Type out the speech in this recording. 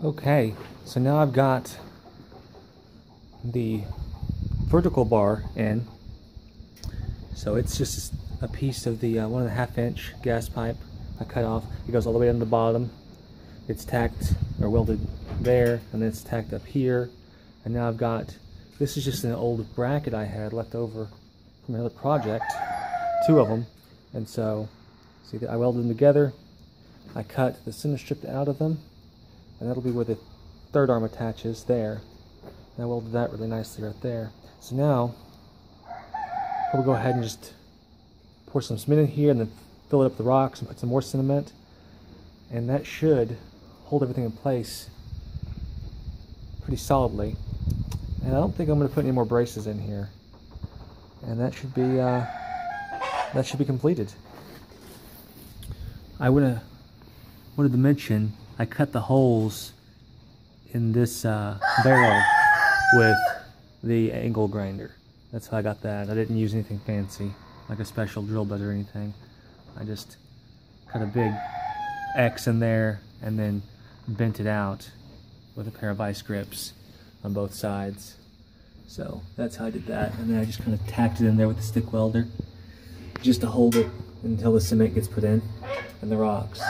Okay, so now I've got the vertical bar in. So it's just a piece of the 1.5 inch gas pipe I cut off. It goes all the way down to the bottom. It's tacked or welded there, and then it's tacked up here. And now I've got, this is just an old bracket I had left over from another project, 2 of them. And so, see that I welded them together. I cut the center strip out of them, and that'll be where the third arm attaches there. And I welded that really nicely right there. So now, we'll go ahead and just pour some cement in here and then fill it up with the rocks and put some more cement. And that should hold everything in place pretty solidly. And I don't think I'm going to put any more braces in here. And that should be completed. I wanted to mention I cut the holes in this barrel with the angle grinder. That's how I got that. I didn't use anything fancy, like a special drill bit or anything. I just cut a big X in there and then bent it out with a pair of vice grips on both sides. So that's how I did that. And then I just kind of tacked it in there with the stick welder just to hold it until the cement gets put in and the rocks.